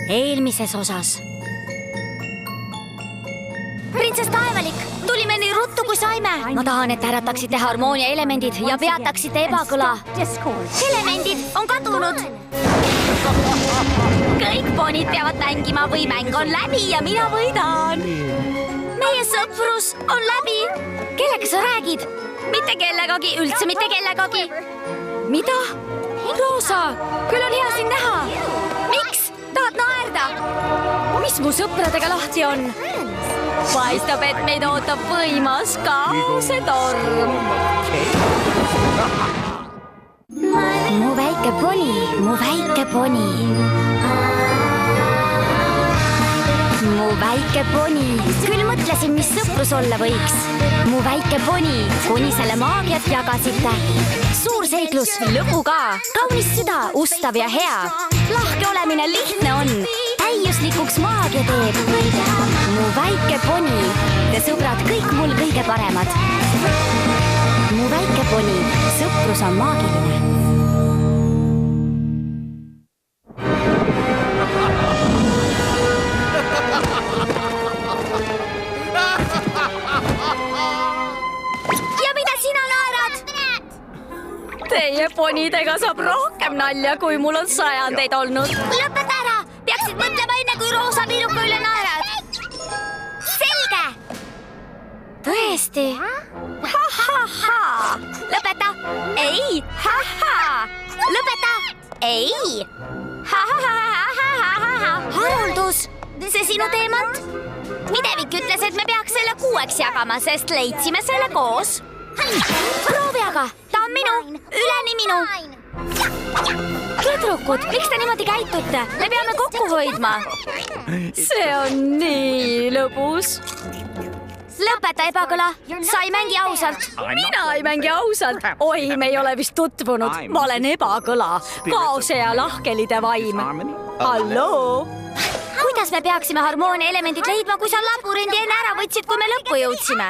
eelmises osas. Printsess Taevalik, tulime nii ruttu kui saime. Ma tahan, et ärataksite harmoonia elemendid ja peataksite ebakõla. Elemendid on kadunud. Kõik ponid peavad mängima või mäng on läbi ja mina võidan. Meie sõprus on läbi. Kellega sa räägid? Mitte kellegagi, üldse mitte kellegagi. Mida? Roosa, küll on hea sind näha. Miks? Tahad naerda? Mis mu sõpradega lahti on? Paistab, et meid ootab võimas kaose torm. Mu väike poni, mu väike poni. Mu väike poni. Küll mõtlesin, mis sõprus olla võiks. Mu väike poni, kuni selle maagiat jagasite. Suur seiklus, lõbu ka. Kaunis süda, ustav ja hea. Lahke olemine lihtne on. Täiuslikuks maagia teeb. Mu väike poni. Te sõbrad kõik mul kõige paremad. Mu väike poni. Sõprus on maagiline. Teie ponidega saab rohkem nalja, kui mul on sajandeid olnud. Lõpeta ära! Peaksid mõtlema enne, kui roosa piiruka üle naerad. Selge! Tõesti? Ha-ha-ha! Lõpeta! Ei! Ha-ha! Lõpeta! Ei! Ha-ha-ha-ha-ha-ha-ha! Haruldus! See sinu teemant? Midevik ütles, et me peaks selle 6 jagama, sest leidsime selle koos. Proovi aga! Ta on minu! Üleni minu! Tüdrukud, miks te niimoodi käitute? Me peame kokku hoidma. See on nii lõbus. Lõpeta ebakõla. Sa ei mängi ausalt. Mina ei mängi ausalt. Oi, me ei ole vist tutvunud. Ma olen ebakõla. Kaose ja lahkelide vaim. Halloo? Kuidas me peaksime harmoonia elemendid leidma, kui sa labürindi enne ära võtsid, kui me lõppu jõudsime?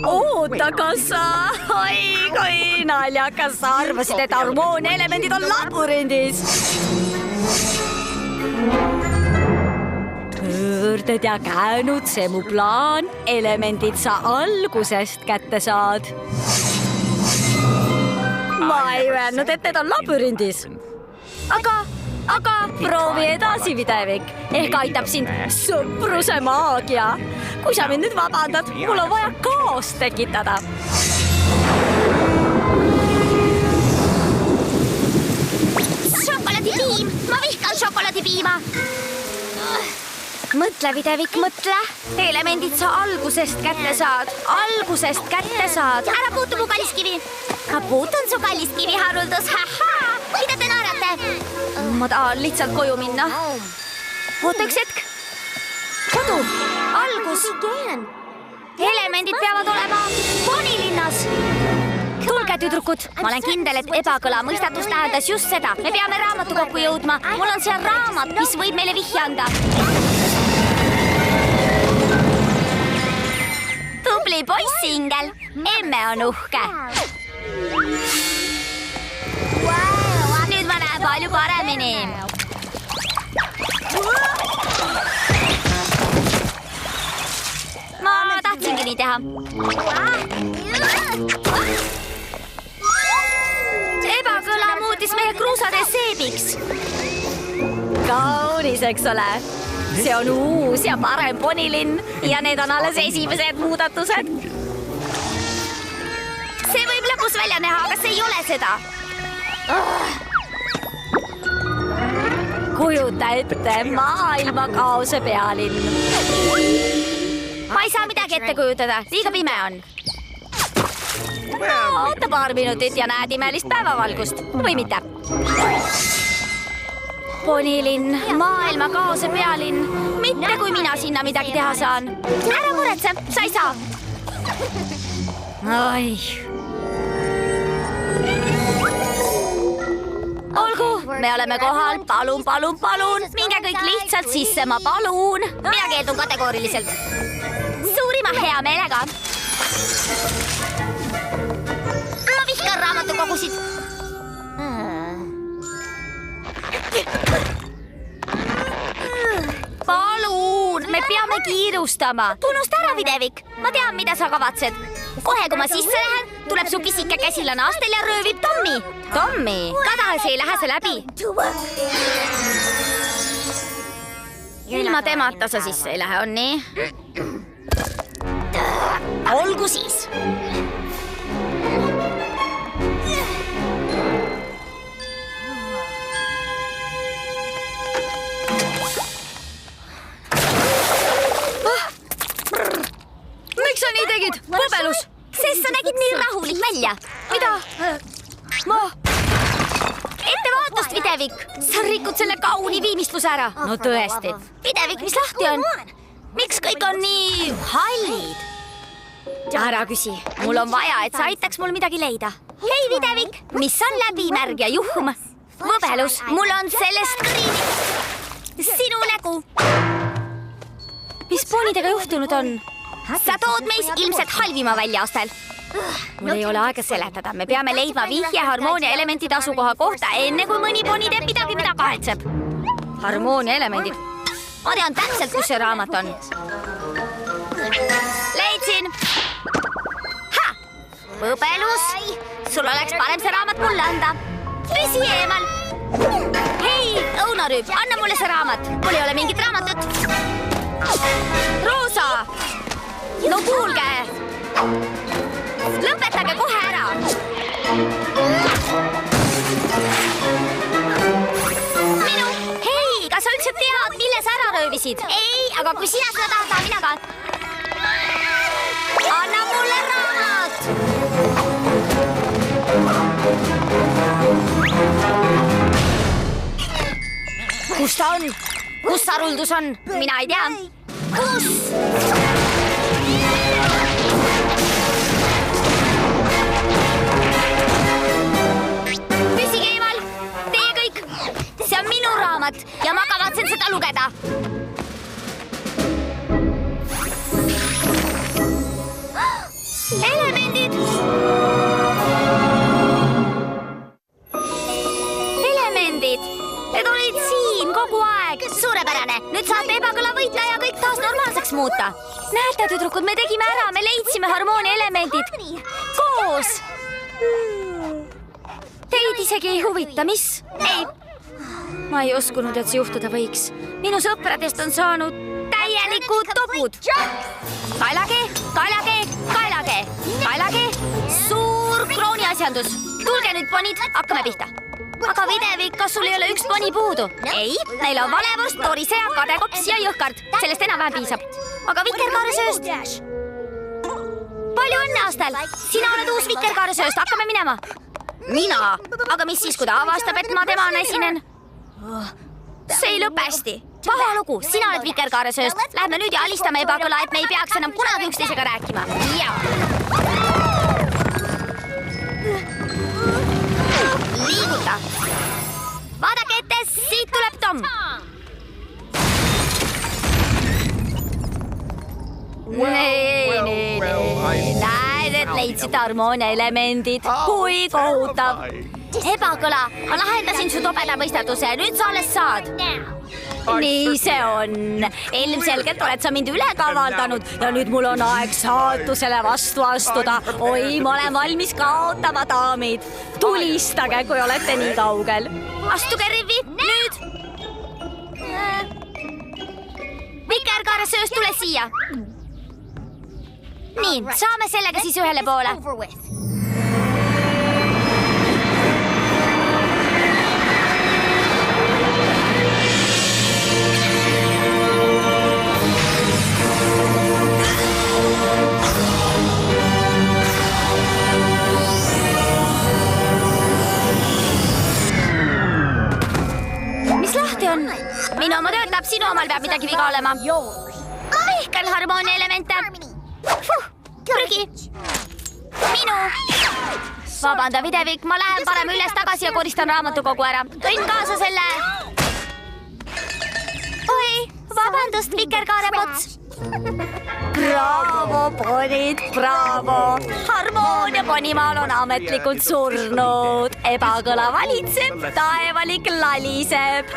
Oota, kas sa... Oi, kui naljakas sa arvasid, et harmoonia elemendid on labürindis. Pöörded ja käänud, see mu plaan. Elemendid sa algusest kätte saad. Ma ei öelnud, et need on labürindis. Aga proovi edasi, Videvik. Ehk aitab sind sõpruse maagia. Kui sa mind nüüd vabandad, mul on vaja kaost tekitada. Šokolaadipiim! Ma vihkan šokolaadipiima! Mõtle, Videvik, mõtle. Elemendid sa algusest kätte saad. Algusest kätte saad. Ära puutu mu kalliskivi. Ma puutun su kalliskivi, haruldus. Mida te naerate? Ma tahan lihtsalt koju minna. Oota üks hetk. Kodu. Algus. Elemendid peavad olema ponilinnas. Tulge, tüdrukud. Ma olen kindel, et ebakõla mõistatus tähendas just seda. Me peame raamatu kokku jõudma. Mul on seal raamat, mis võib meile vihje anda. Tubli poissingel. Emme on uhke. Nüüd ma näen palju paremini. Ma tahtsingi nii teha. Ebakõla muutis meie kruusade seebiks. Kaunis, eks ole? See on uus ja parem ponilinn ja need on alles esimesed muudatused. See võib lõpus välja näha, aga see ei ole seda. Kujuta ette maailma kaose pealinn. Ma ei saa midagi ette kujutada, liiga pime on. Oota paar minutit ja näed imelist päevavalgust. Või mitte. Ponilinn, maailma kaose pealinn. Mitte kui mina sinna midagi teha saan. Ära muretse, sa ei saa. Oi. Olgu, me oleme kohal, palun, palun, palun. Minge kõik lihtsalt sisse, ma palun. Mina keeldun kategooriliselt. Suurima hea meelega. Ma vihkan raamatukogusid. me peame kiirustama. Unusta ära, Videvik. Ma tean, mida sa kavatsed. Kohe, kui ma sisse lähen, tuleb su pisike käsilane Astel ja röövib Tommi. Tommi? Kadahas ei lähe see läbi. Ilma temata sa sisse ei lähe, on nii? Olgu siis. Miks sa nii tegid? Põbelus! Sest sa nägid nii rahulik välja. Mida? Ma... Ettevaatust, Videvik! Sa rikud selle kauni viimistluse ära. No tõesti. Videvik, mis lahti on? Miks kõik on nii hallid? Ära küsi. Mul on vaja, et sa aitaks mul midagi leida. Hei, Videvik! Mis on läbimärg ja juhm? Võbelus, mul on sellest kõrini. Sinu nägu. Mis poonidega juhtunud on? Sa tood meis ilmselt halvima välja, Astel. Mul ei ole aega seletada. Me peame leidma vihje harmoonia elementide asukoha kohta, enne kui mõni poni teeb midagi, mida kahetseb. Harmoonia elemendid. Ma tean täpselt, kus see raamat on. Leidsin. Ha! Võbelus. Sul oleks parem see raamat mulle anda. Püsi eemal. Hei, õunarüüp, anna mulle see raamat. Mul ei ole mingit raamatut. Roosa! No kuulge! Lõpetage kohe ära! Minu! Hei, kas sa üldse tead, mille sa ära röövisid? Ei, aga kui sina seda tahad, mina ka. Anna mulle raamat! Kus ta on? Kus saruldus on? Mina ei tea. Kus? Püsige eemal! Teie kõik! See on minu raamat ja ma kavatsen seda lugeda. Elemendid! Elemendid! Need olid siin kogu aeg. Suurepärane. Nüüd saate ebakõla võita ja kõik taas normaalseks muuta. Näete, tüdrukud, me tegime ära. Me leidsime harmoonia elemendid. Koos. Teid isegi ei huvita, mis? Ei. Ma ei uskunud, et see juhtuda võiks. Minu sõpradest on saanud täielikud topud. Kaelage, kaelage, kaelage. Kaelage. Suur krooni asjandus. Tulge nüüd, ponid. Hakkame pihta. Aga Videvik, kas sul ei ole üks poni puudu? Ei, meil on valevorst, toriseja, kadekoks ja jõhkard. Sellest enam-vähem piisab. Aga vikerkaaresööst? Palju õnne, Astel! Sina oled uus vikerkaaresööst, hakkame minema. Mina? Aga mis siis, kui ta avastab, et ma temana esinen? See ei lõpe hästi. Paha lugu, sina oled vikerkaaresööst. Lähme nüüd ja alistame ebakõla, et me ei peaks enam kunagi üksteisega rääkima. Liiguta. Vaadake ette, siit tuleb Tom. Näed, et leidsid harmoonia elemendid. Kui kohutav. Ebakõla, ma lahendasin su tobeda mõistatuse ja nüüd sa alles saad. Nii see on. Ilmselgelt oled sa mind üle kavaldanud ja nüüd mul on aeg saatusele vastu astuda. Oi, ma olen valmis kaotama, daamid. Tulistage, kui olete nii kaugel. Astuge rivi, nüüd. Vikerkaaresööst, tule siia. Nii, saame sellega siis ühele poole. Minu oma töötab, sinu omal peab midagi viga olema. Ma vihkan harmoonia elemente. Prügi. Minu. Vabanda, Videvik, ma lähen parem üles tagasi ja koristan raamatukogu ära. Tõin kaasa selle. Oi, vabandust, vikerkaarepots. Bravo, ponid, bravo. Harmoonia ponimaal on ametlikult surnud. Ebakõla valitseb, taevalik laliseb.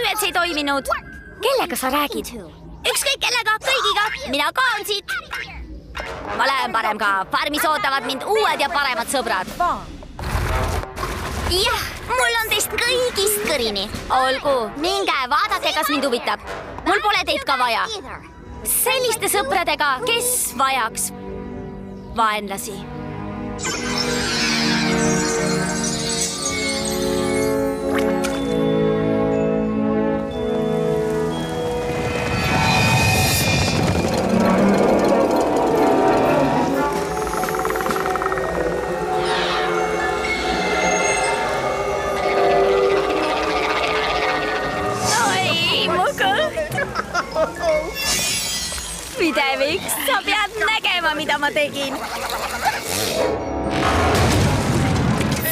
nimelt see ei toiminud. Kellega sa räägid? Ükskõik kellega, kõigiga. Mina ka on siit. Ma lähen parem ka. Farmis ootavad mind uued ja paremad sõbrad. Jah, mul on teist kõigist kõrini. Olgu, minge, vaadake, kas mind huvitab. Mul pole teid ka vaja. Selliste sõpradega, kes vajaks vaenlasi. Videvik, sa pead nägema, mida ma tegin.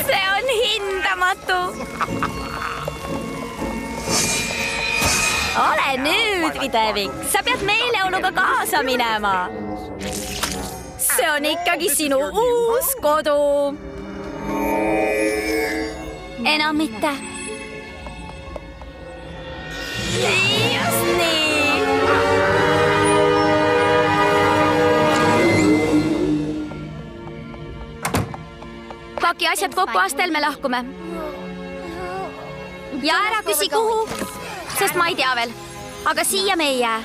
See on hindamatu. Ole nüüd, Videvik, sa pead meeleoluga kaasa minema. See on ikkagi sinu uus kodu. Enam mitte. Just nii. Paki asjad kokku, Astel, me lahkume. Ja ära küsi kuhu, sest ma ei tea veel. Aga siia me ei jää.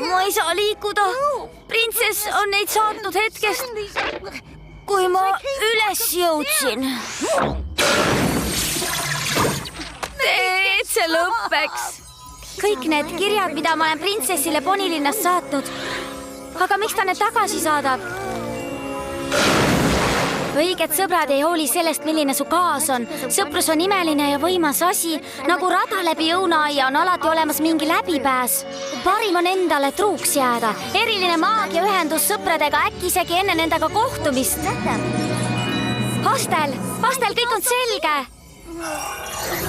Ma ei saa liikuda. Printsess on neid saatnud hetkest, kui ma üles jõudsin. Et see lõppeks. Kõik need kirjad, mida ma olen printsessile Ponilinnast saatnud. Aga miks ta need tagasi saadab? Õiged sõbrad ei hooli sellest, milline su kaas on. Sõprus on imeline ja võimas asi. Nagu rada läbi õunaaia on alati olemas mingi läbipääs. Parim on endale truuks jääda. Eriline maagiaühendus sõpradega äkki isegi enne nendega kohtumist. Astel, kõik on selge.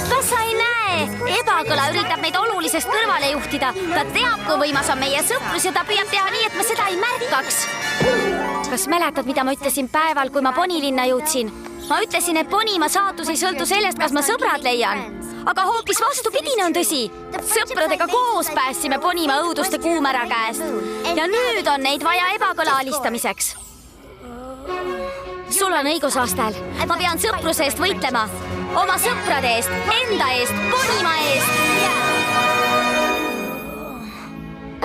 Kas sa ei näe? Ebakõla üritab meid olulisest kõrvale juhtida. Ta teab, kui võimas on meie sõprus ja ta püüab teha nii, et me seda ei märkaks. Kas mäletad, mida ma ütlesin päeval, kui ma Ponilinna jõudsin? Ma ütlesin, et Ponimaa saatus ei sõltu sellest, kas ma sõbrad leian. Aga hoopis vastupidine on tõsi. Sõpradega koos päästsime Ponimaa õuduste kuumära käest. Ja nüüd on neid vaja ebakõla alistamiseks. Sul on õigus, Astel. Ma pean sõpruse eest võitlema. Oma sõprade eest, enda eest, Ponimaa eest.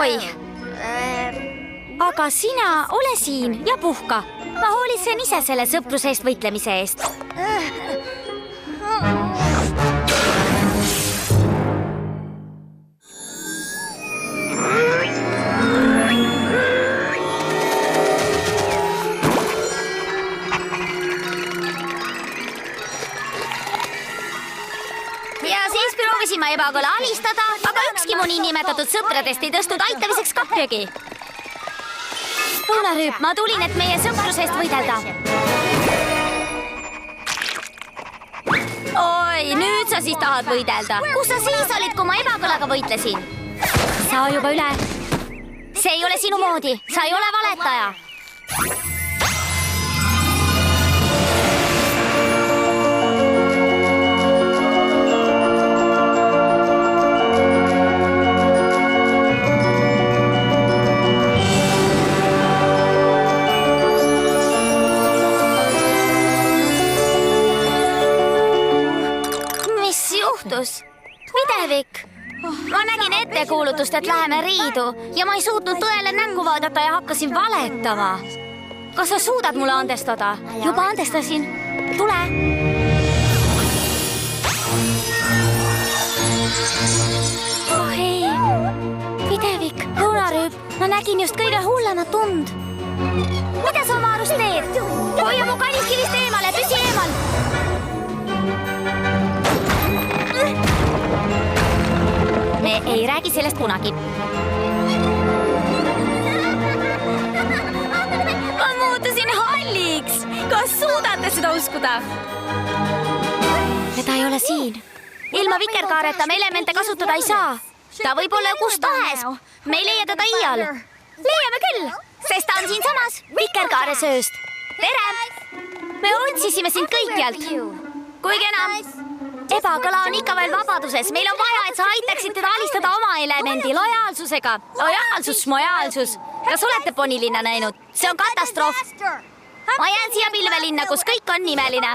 Oi. Aga sina ole siin ja puhka. Ma hoolitsen ise selle sõpruse eest võitlemise eest. Ja siis proovisin ma ebakõla alistada, aga ükski mu niinimetatud sõpradest ei tõstnud aitamiseks kapjagi. Õunarüüp, ma tulin, et meie sõpruse eest võidelda. Oi, nüüd sa siis tahad võidelda. Kus sa siis olid, kui ma ebakõlaga võitlesin? Saa juba üle. See ei ole sinu moodi. Sa ei ole valetaja. Videvik, ma nägin ettekuulutust, et läheme riidu ja ma ei suutnud tõele näkku vaadata ja hakkasin valetama. Kas sa suudad mulle andestada? Juba andestasin. Tule. Oh ei, Videvik, õunarüüp, ma nägin just kõige hullemat tund. Mida sa oma arust teed? Hoia mu kalliskivist eemale, püsi eemal. Me ei räägi sellest kunagi. Ma muutusin halliks. Kas suudate seda uskuda? Ja ta ei ole siin. Ilma vikerkaareta me elemente kasutada ei saa. Ta võib olla kus tahes. Me ei leia teda iial. Leiame küll, sest ta on siin samas vikerkaare sööst. Tere! Me otsisime sind kõikjalt. Kuigi enam. Ebakõla on ikka veel vabaduses. Meil on vaja, et sa aitaksid teda alistada oma elemendi lojaalsusega. Lojaalsus. Kas olete ponilinna näinud? See on katastroof. Ma jään siia pilvelinna, kus kõik on nimeline.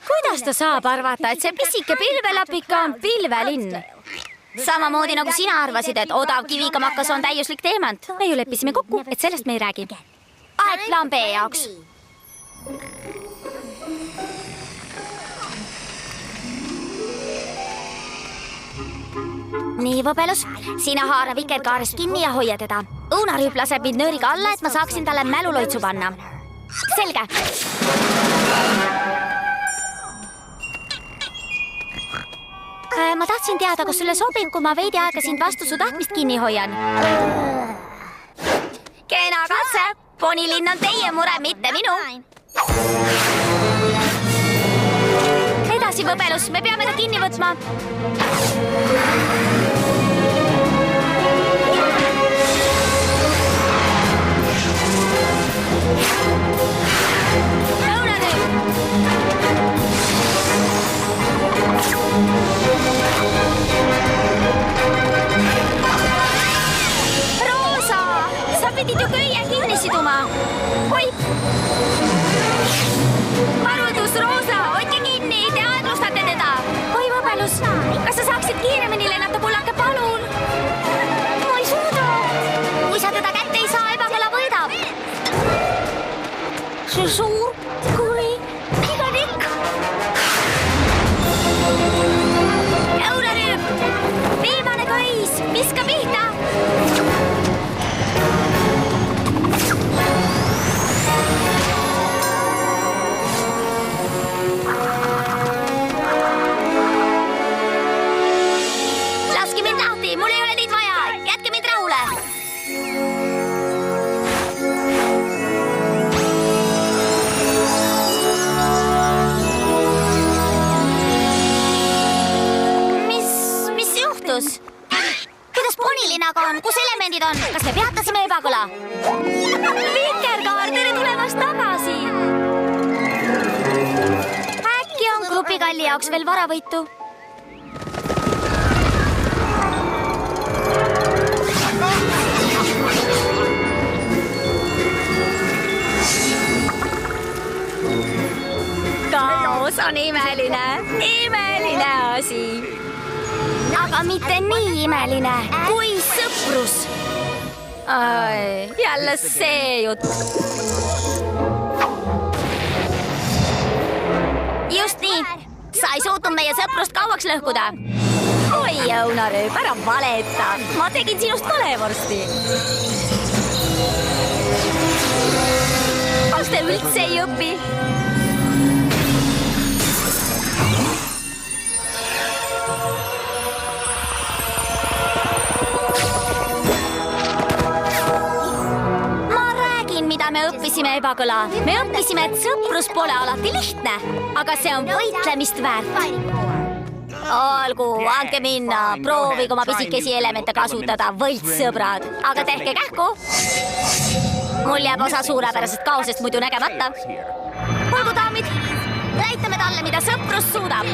Kuidas ta saab arvata, et see pisike pilvelapika on pilvelinn? Samamoodi nagu sina arvasid, et odav kivikamakas on täiuslik teemant. Me ju leppisime kokku, et sellest me ei räägi. Aeg plaan B jaoks. Nii, Võbelus, sina haara vikerkaarest kinni ja hoia teda. Õunarüüp laseb mind nööriga alla, et ma saaksin talle mäluloitsu panna. Selge. Ma tahtsin teada, kas sulle sobib, kui ma veidi aega sind vastu su tahtmist kinni hoian. Kena katse. Ponilinn on teie mure, mitte minu. Edasi, Võbelus, me peame ta kinni võtma. Roosa, sa pidid ju köie kinni siduma. Oi! Varuldus, Roosa, hoidke kinni, te aeglustate teda. Oi, Võbelus, kas sa saaksid kiiremini lennata, kullake, palun? Ma ei suuda. Kui sa teda kätte ei saa, Ebakõla võidab. See suur kui giganikk. Õunarüüp, viimane köis, viska pihta. Laske mind lahti, mul ei ole teid vaja, jätke mind rahule. Kuidas ponilinaga on? Kus elemendid on? Kas me peatasime Ebakõla? Vikerkaar, tere tulemast tagasi! Äkki on grupikalli jaoks veel varavõitu? Kaos on imeline asi. Aga mitte nii imeline kui sõprus. Jälle see jutt. Just nii. Sa ei suutnud meie sõprust kauaks lõhkuda. Oi, Õunarüüp, ära valeta. Ma tegin sinust valevorsti. Kas te üldse ei õpi? Me õppisime, Ebakõla. Me õppisime, et sõprus pole alati lihtne, aga see on võitlemist väärt. Olgu, andke minna, proovige oma pisikesi elemente kasutada, võltssõbrad. Aga tehke kähku. Mul jääb osa suurepärasest kaosest muidu nägemata. Olgu, daamid, näitame talle, mida sõprus suudab.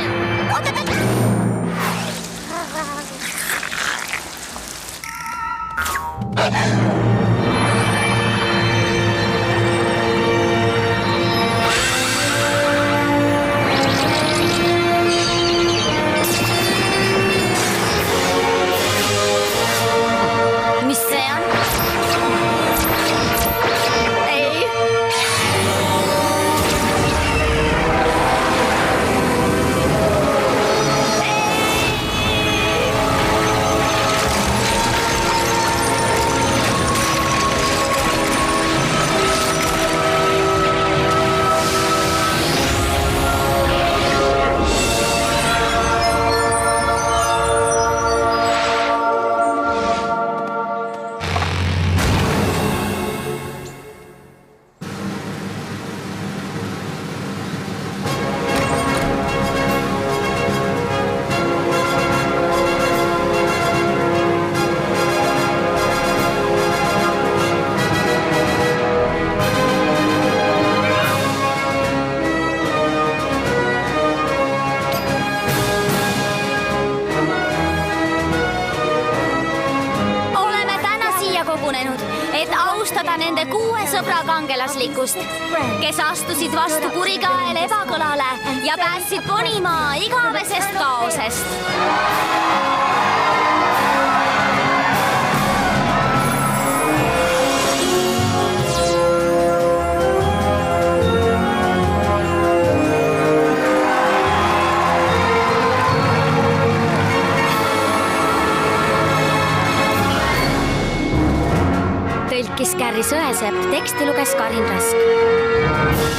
sõbra kangelaslikkust, kes astusid vastu kurikael ebakõlale ja päästsid Ponimaa igavesest kaosest. Tõlkis Kärri Sõesepp, teksti luges Karin Rask.